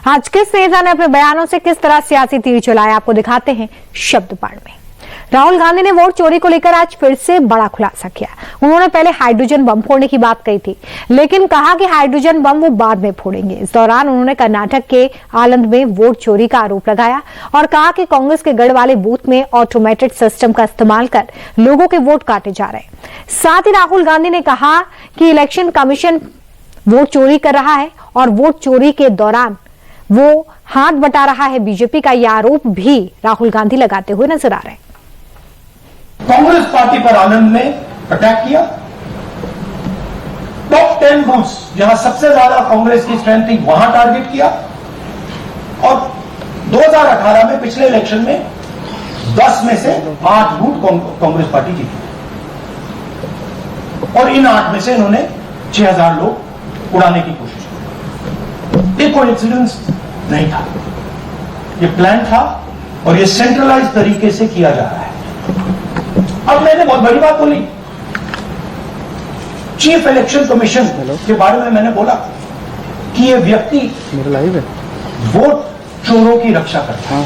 आज किस नेता ने अपने बयानों से किस तरह सियासी तीर चलाया, आपको दिखाते हैं शब्द बाण में। राहुल गांधी ने वोट चोरी को लेकर आज फिर से बड़ा खुलासा किया। उन्होंने पहले हाइड्रोजन बम फोड़ने की बात कही थी, लेकिन कहा कि हाइड्रोजन बम वो बाद में फोड़ेंगे। इस दौरान उन्होंने कर्नाटक के आलंद में वोट चोरी का आरोप लगाया और कहा कि कांग्रेस के गढ़ वाले बूथ में ऑटोमेटेड सिस्टम का इस्तेमाल कर लोगों के वोट काटे जा रहे हैं। साथ ही राहुल गांधी ने कहा कि इलेक्शन कमीशन वोट चोरी कर रहा है और वोट चोरी के दौरान वो हाथ बटा रहा है बीजेपी का यह आरोप भी राहुल गांधी लगाते हुए नजर आ रहे हैं। कांग्रेस पार्टी पर आनंद ने अटैक किया। टॉप 10 बूथ्स जहां सबसे ज्यादा कांग्रेस की स्ट्रेंथ थी वहां टारगेट किया और 2018 में पिछले इलेक्शन में 10 में से 8 बूथ कांग्रेस पार्टी जीती और इन 8 में से इन्होंने 6000 लोग उड़ाने की कोशिश की। ये कोइंसिडेंस नहीं था, ये प्लान था और ये सेंट्रलाइज तरीके से किया जा रहा है। अब मैंने बहुत बड़ी बात बोली, चीफ इलेक्शन कमीशन के बारे में मैंने बोला कि ये व्यक्ति वोट चोरों की रक्षा करता है।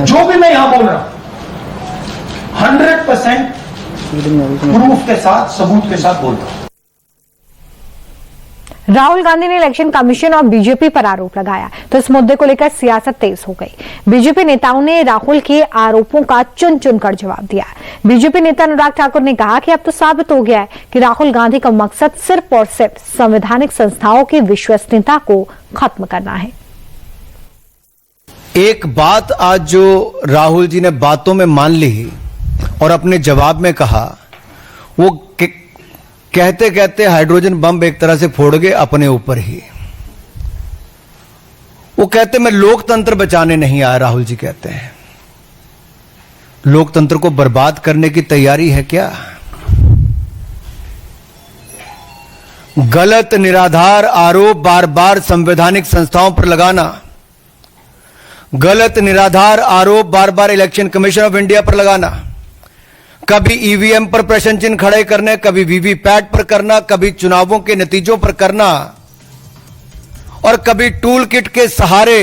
जो भी मैं यहां बोल रहा हूं 100% प्रूफ के साथ, सबूत के साथ बोल रहा हूं। राहुल गांधी ने इलेक्शन कमीशन और बीजेपी पर आरोप लगाया तो इस मुद्दे को लेकर सियासत तेज हो गई। बीजेपी नेताओं ने राहुल के आरोपों का चुन चुनकर जवाब दिया। बीजेपी नेता अनुराग ठाकुर ने कहा कि अब तो साबित हो गया है कि राहुल गांधी का मकसद सिर्फ और सिर्फ संवैधानिक संस्थाओं की विश्वसनीयता को खत्म करना है। एक बात आज जो राहुल जी ने बातों में मान ली और अपने जवाब में कहा, वो कहते कहते हाइड्रोजन बम एक तरह से फोड़ गए अपने ऊपर ही। वो कहते मैं लोकतंत्र बचाने नहीं आया। राहुल जी कहते हैं लोकतंत्र को बर्बाद करने की तैयारी है क्या? गलत निराधार आरोप बार बार संवैधानिक संस्थाओं पर लगाना, गलत निराधार आरोप बार बार इलेक्शन कमीशन ऑफ इंडिया पर लगाना, कभी ईवीएम पर प्रश्न चिन्ह खड़े करने, कभी वीवीपैट पर करना, कभी चुनावों के नतीजों पर करना और कभी टूल किट के सहारे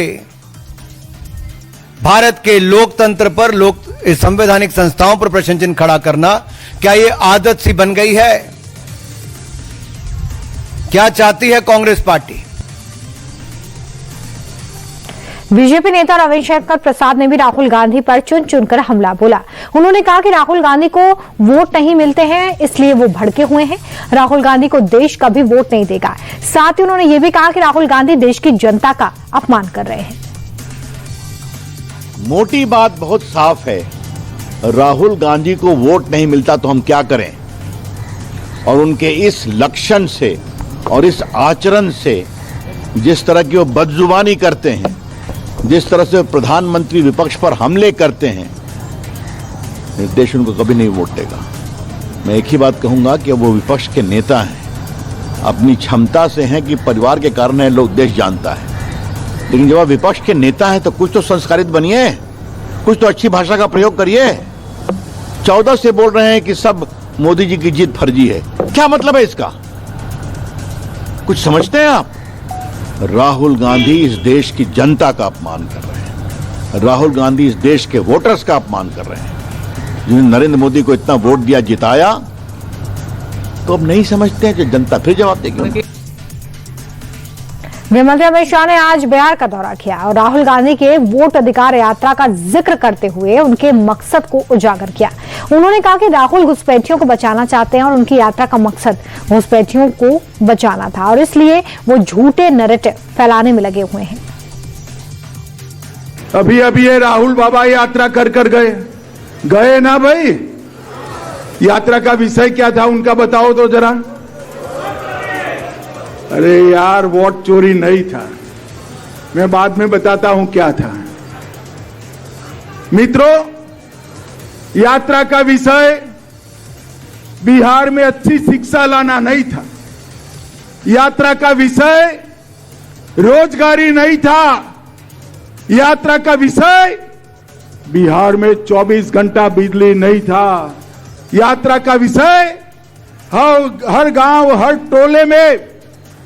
भारत के लोकतंत्र पर, संवैधानिक संस्थाओं पर प्रश्न चिन्ह खड़ा करना, क्या यह आदत सी बन गई है? क्या चाहती है कांग्रेस पार्टी? बीजेपी नेता रविशंकर प्रसाद ने भी राहुल गांधी पर चुन चुनकर हमला बोला। उन्होंने कहा कि राहुल गांधी को वोट नहीं मिलते हैं, इसलिए वो भड़के हुए हैं। राहुल गांधी को देश कभी वोट नहीं देगा। साथ ही उन्होंने ये भी कहा कि राहुल गांधी देश की जनता का अपमान कर रहे हैं। मोटी बात बहुत साफ है, राहुल गांधी को वोट नहीं मिलता तो हम क्या करें? और उनके इस लक्षण से और इस आचरण से, जिस तरह की वो बदजुबानी करते हैं, जिस तरह से प्रधानमंत्री विपक्ष पर हमले करते हैं, देश उनको कभी नहीं वोट देगा। मैं एक ही बात कहूंगा कि वो विपक्ष के नेता हैं, अपनी क्षमता से हैं कि परिवार के कारण है, लोग देश जानता है, लेकिन जब आप विपक्ष के नेता हैं तो कुछ तो संस्कारित बनिए, कुछ तो अच्छी भाषा का प्रयोग करिए। 14 से बोल रहे हैं कि सब मोदी जी की जीत फर्जी है, क्या मतलब है इसका? कुछ समझते हैं आप? राहुल गांधी इस देश की जनता का अपमान कर रहे हैं। राहुल गांधी इस देश के वोटर्स का अपमान कर रहे हैं। जिन्होंने नरेंद्र मोदी को इतना वोट दिया, जिताया, तो अब नहीं समझते हैं कि जनता फिर जवाब देगी। गृहमंत्री अमित शाह ने आज बिहार का दौरा किया और राहुल गांधी के वोट अधिकार यात्रा का जिक्र करते हुए उनके मकसद को उजागर किया। उन्होंने कहा कि राहुल घुसपैठियों को बचाना चाहते हैं और उनकी यात्रा का मकसद घुसपैठियों को बचाना था और इसलिए वो झूठे नैरेटिव फैलाने में लगे हुए हैं। अभी अभी ये राहुल बाबा यात्रा कर गए ना भाई? यात्रा का विषय क्या था उनका बताओ तो जरा। अरे यार, वोट चोरी नहीं था, मैं बाद में बताता हूं क्या था। मित्रों, यात्रा का विषय बिहार में अच्छी शिक्षा लाना नहीं था। यात्रा का विषय रोजगारी नहीं था। यात्रा का विषय बिहार में 24 घंटा बिजली नहीं था। यात्रा का विषय हर गांव, हर टोले में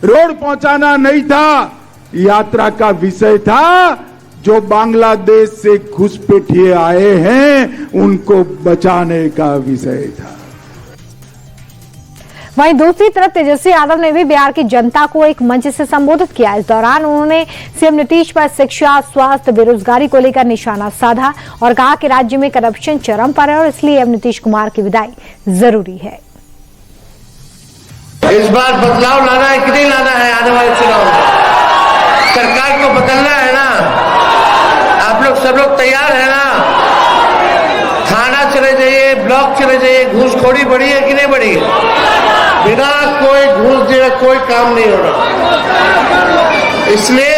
रोड पहुंचाना नहीं था। यात्रा का विषय था जो बांग्लादेश से घुसपैठिए आए हैं उनको बचाने का विषय था। वहीं दूसरी तरफ तेजस्वी यादव ने भी बिहार की जनता को एक मंच से संबोधित किया। इस दौरान उन्होंने सीएम नीतीश पर शिक्षा, स्वास्थ्य, बेरोजगारी को लेकर निशाना साधा और कहा कि राज्य में करप्शन चरम पर है और इसलिए अब नीतीश कुमार की विदाई जरूरी है। इस बार बदलाव लाना है कि नहीं लाना है? आने वाले चुनाव में सरकार को बदलना है ना? आप लोग सब लोग तैयार है ना? थाना चले जाइए, ब्लॉक चले जाइए, घूसखोरी बढ़ी है कि नहीं बढ़ी है? बिना कोई घूस दिए कोई काम नहीं हो रहा। इसलिए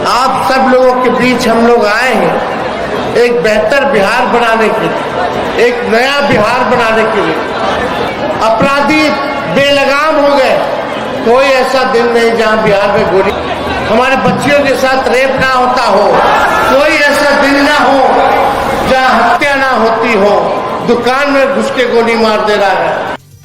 आप सब लोगों के बीच हम लोग आए हैं एक बेहतर बिहार बनाने के लिए, एक नया बिहार बनाने के लिए। अपराधी बेलगाम हो गए, कोई ऐसा दिन नहीं जहां बिहार में गोली, हमारे बच्चियों के साथ रेप ना होता हो, कोई ऐसा दिन ना हो जहां हत्या ना होती हो, दुकान में घुस के गोली मार दे रहा है।